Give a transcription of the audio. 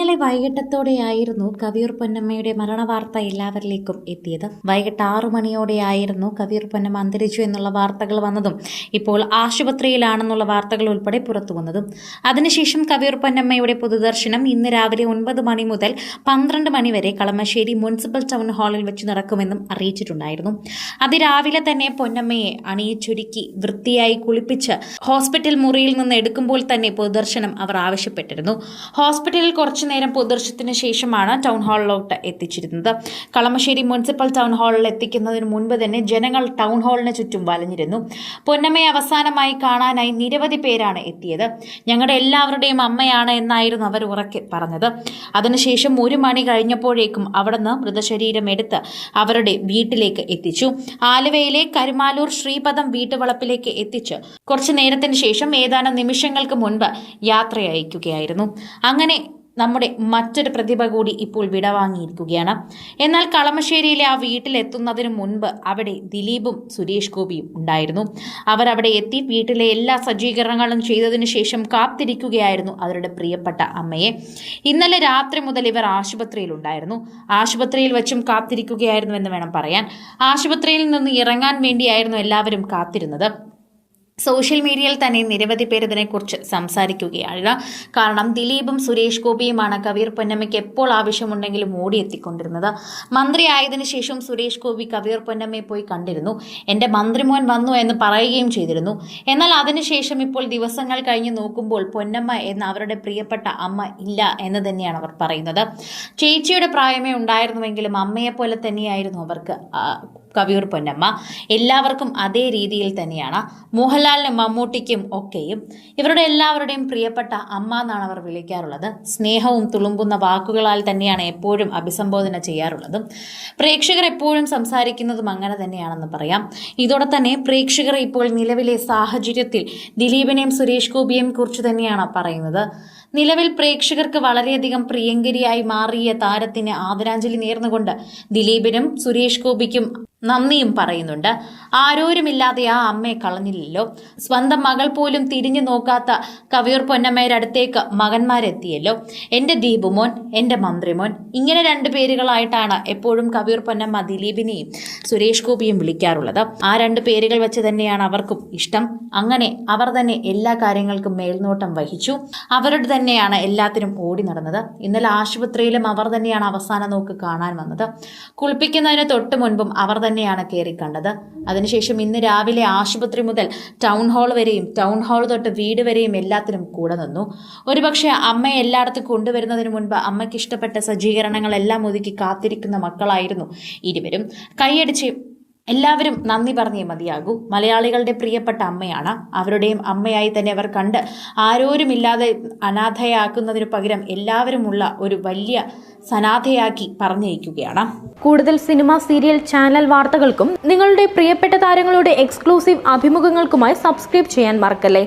ഇന്നലെ വൈകിട്ടത്തോടെയായിരുന്നു കവിയൂർ പൊന്നമ്മയുടെ മരണവാർത്ത എല്ലാവരിലേക്കും എത്തിയത്. വൈകിട്ട് 6 മണിയോടെയായിരുന്നു കവിയൂർ പൊന്നമ്മ അന്തരിച്ചു എന്നുള്ള വാർത്തകൾ വന്നതും ഇപ്പോൾ ആശുപത്രിയിലാണെന്നുള്ള വാർത്തകൾ ഉൾപ്പെടെ പുറത്തു വന്നതും. അതിനുശേഷം കവിയൂർ പൊന്നമ്മയുടെ പൊതുദർശനം ഇന്ന് രാവിലെ 9 മണി മുതൽ 12 മണി വരെ കളമശ്ശേരി മുനിസിപ്പൽ ടൗൺ ഹാളിൽ വെച്ച് നടക്കുമെന്നും അറിയിച്ചിട്ടുണ്ടായിരുന്നു. അതിരാവിലെ തന്നെ പൊന്നമ്മയെ അണിയിച്ചൊരുക്കി വൃത്തിയായി കുളിപ്പിച്ച് ഹോസ്പിറ്റൽ മുറിയിൽ നിന്ന് എടുക്കുമ്പോൾ തന്നെ പൊതുദർശനം അവർ ആവശ്യപ്പെട്ടിരുന്നു. ഹോസ്പിറ്റലിൽ കുറച്ചുനേരം പൊതുദർശനത്തിന് ശേഷമാണ് ടൗൺ ഹാളിലോട്ട് എത്തിച്ചിരുന്നത്. കളമശ്ശേരി മുനിസിപ്പൽ ടൗൺ ഹാളിൽ എത്തിക്കുന്നതിന് മുൻപ് തന്നെ ജനങ്ങൾ ടൗൺ ഹാളിന് ചുറ്റും വലഞ്ഞിരുന്നു. പൊന്നമ്മയെ അവസാനമായി കാണാനായി നിരവധി പേരാണ് എത്തിയത്. ഞങ്ങളുടെ എല്ലാവരുടെയും അമ്മയാണ് എന്നായിരുന്നു അവർ ഉറക്കെ പറഞ്ഞത്. അതിനുശേഷം 1 മണി കഴിഞ്ഞപ്പോഴേക്കും അവിടുന്ന് മൃതശരീരം എടുത്ത് അവരുടെ വീട്ടിലേക്ക് എത്തിച്ചു. ആലുവയിലെ കരുമാലൂർ ശ്രീപദം വീട്ടുവളപ്പിലേക്ക് എത്തിച്ച് കുറച്ചു നേരത്തിന് ശേഷം ഏതാനും നിമിഷങ്ങൾക്ക് മുൻപ് യാത്രയയക്കുകയായിരുന്നു. അങ്ങനെ നമ്മുടെ മറ്റൊരു പ്രതിഭ കൂടി ഇപ്പോൾ വിടവാങ്ങിയിരിക്കുകയാണ്. എന്നാൽ കളമശ്ശേരിയിലെ ആ വീട്ടിലെത്തുന്നതിന് മുൻപ് അവിടെ ദിലീപും സുരേഷ് ഗോപിയും ഉണ്ടായിരുന്നു. അവരവിടെ എത്തി വീട്ടിലെ എല്ലാ സജ്ജീകരണങ്ങളും ചെയ്തതിനു ശേഷം കാത്തിരിക്കുകയായിരുന്നു അവരുടെ പ്രിയപ്പെട്ട അമ്മയെ. ഇന്നലെ രാത്രി മുതൽ ഇവർ ആശുപത്രിയിലുണ്ടായിരുന്നു. ആശുപത്രിയിൽ വെച്ചും കാത്തിരിക്കുകയായിരുന്നു എന്ന് വേണം പറയാൻ. ആശുപത്രിയിൽ നിന്ന് ഇറങ്ങാൻ വേണ്ടിയായിരുന്നു എല്ലാവരും കാത്തിരുന്നത്. സോഷ്യൽ മീഡിയയിൽ തന്നെ നിരവധി പേർ ഇതിനെക്കുറിച്ച് സംസാരിക്കുകയാണ്. കാരണം ദിലീപും സുരേഷ് ഗോപിയുമാണ് കവിയൂർ പൊന്നമ്മയ്ക്ക് എപ്പോൾ ആവശ്യമുണ്ടെങ്കിലും ഓടിയെത്തിക്കൊണ്ടിരുന്നത്. മന്ത്രിയായതിനു ശേഷം സുരേഷ് ഗോപി കവിയൂർ പൊന്നമ്മയെ പോയി കണ്ടിരുന്നു. എൻ്റെ മന്ത്രിമോൻ വന്നു എന്ന് പറയുകയും ചെയ്തിരുന്നു. എന്നാൽ അതിനുശേഷം ഇപ്പോൾ ദിവസങ്ങൾ കഴിഞ്ഞ് നോക്കുമ്പോൾ പൊന്നമ്മ എന്ന അവരുടെ പ്രിയപ്പെട്ട അമ്മ ഇല്ല എന്ന് തന്നെയാണ് അവർ പറയുന്നത്. ചേച്ചിയുടെ പ്രായമേ ഉണ്ടായിരുന്നുവെങ്കിലും അമ്മയെപ്പോലെ തന്നെയായിരുന്നു അവർക്ക് കവിയൂർ പൊന്നമ്മ. എല്ലാവർക്കും അതേ രീതിയിൽ തന്നെയാണ്. മോഹൻലാലിനും മമ്മൂട്ടിക്കും ഒക്കെയും ഇവരുടെ എല്ലാവരുടെയും പ്രിയപ്പെട്ട അമ്മ എന്നാണ് അവർ വിളിക്കാറുള്ളത്. സ്നേഹവും തുളുമ്പുന്ന വാക്കുകളാൽ തന്നെയാണ് എപ്പോഴും അഭിസംബോധന ചെയ്യാറുള്ളതും. പ്രേക്ഷകർ എപ്പോഴും സംസാരിക്കുന്നതും അങ്ങനെ തന്നെയാണെന്ന് പറയാം. ഇതോടെ തന്നെ പ്രേക്ഷകർ ഇപ്പോൾ നിലവിലെ സാഹചര്യത്തിൽ ദിലീപിനെയും സുരേഷ് ഗോപിയെയും കുറിച്ച് തന്നെയാണ് പറയുന്നത്. നിലവിൽ പ്രേക്ഷകർക്ക് വളരെയധികം പ്രിയങ്കരിയായി മാറിയ താരത്തിന് ആദരാഞ്ജലി നേർന്നുകൊണ്ട് ദിലീപിനും സുരേഷ് ഗോപിക്കും നന്ദിയും പറയുന്നുണ്ട്. ആരോരുമില്ലാതെ ആ അമ്മയെ കളഞ്ഞില്ലല്ലോ. സ്വന്തം മകൾ പോലും തിരിഞ്ഞു നോക്കാത്ത കവിയൂർ പൊന്നമ്മയുടെ അടുത്തേക്ക് മകന്മാരെത്തിയല്ലോ. എൻ്റെ ദീപുമോൻ, എൻ്റെ മന്ത്രിമോൻ, ഇങ്ങനെ 2 പേരുകളായിട്ടാണ് എപ്പോഴും കവിയൂർ പൊന്നമ്മ ദിലീപിനെയും സുരേഷ് ഗോപിയും വിളിക്കാറുള്ളത്. ആ 2 പേരുകൾ വെച്ച് തന്നെയാണ് അവർക്കും ഇഷ്ടം. അങ്ങനെ അവർ തന്നെ എല്ലാ കാര്യങ്ങൾക്കും മേൽനോട്ടം വഹിച്ചു. അവരുടെ തന്നെയാണ് എല്ലാത്തിനും ഓടി നടന്നത്. ഇന്നലെ ആശുപത്രിയിലും അവർ തന്നെയാണ് അവസാന നോക്ക് കാണാൻ വന്നത്. കുളിപ്പിക്കുന്നതിന് തൊട്ട് മുൻപും അവർ തന്നെയാണ് കയറി കണ്ടത്. അതിനുശേഷം ഇന്ന് രാവിലെ ആശുപത്രി മുതൽ ടൗൺ ഹാൾ വരെയും ടൗൺ ഹാൾ തൊട്ട് വീട് വരെയും എല്ലാത്തിനും കൂടെ നിന്നു. ഒരുപക്ഷെ അമ്മയെ എല്ലായിടത്തും കൊണ്ടുവരുന്നതിന് മുൻപ് അമ്മയ്ക്ക് ഇഷ്ടപ്പെട്ട സജ്ജീകരണങ്ങളെല്ലാം ഒതുക്കി കാത്തിരിക്കുന്ന മക്കളായിരുന്നു ഇരുവരും. കൈയടിച്ച് എല്ലാവരും നന്ദി പറഞ്ഞേ മതിയാകൂ. മലയാളികളുടെ പ്രിയപ്പെട്ട അമ്മയാണ്. അവരുടെയും അമ്മയായി തന്നെ അവർ കണ്ട് ആരോരുമില്ലാതെ അനാഥയാക്കുന്നതിനു പകരം എല്ലാവരുമുള്ള ഒരു വലിയ സനാഥയാക്കി പറഞ്ഞയക്കുകയാണ്. കൂടുതൽ സിനിമ, സീരിയൽ, ചാനൽ വാർത്തകൾക്കും നിങ്ങളുടെ പ്രിയപ്പെട്ട താരങ്ങളുടെ എക്സ്ക്ലൂസീവ് അഭിമുഖങ്ങൾക്കുമായി സബ്സ്ക്രൈബ് ചെയ്യാൻ മറക്കല്ലേ.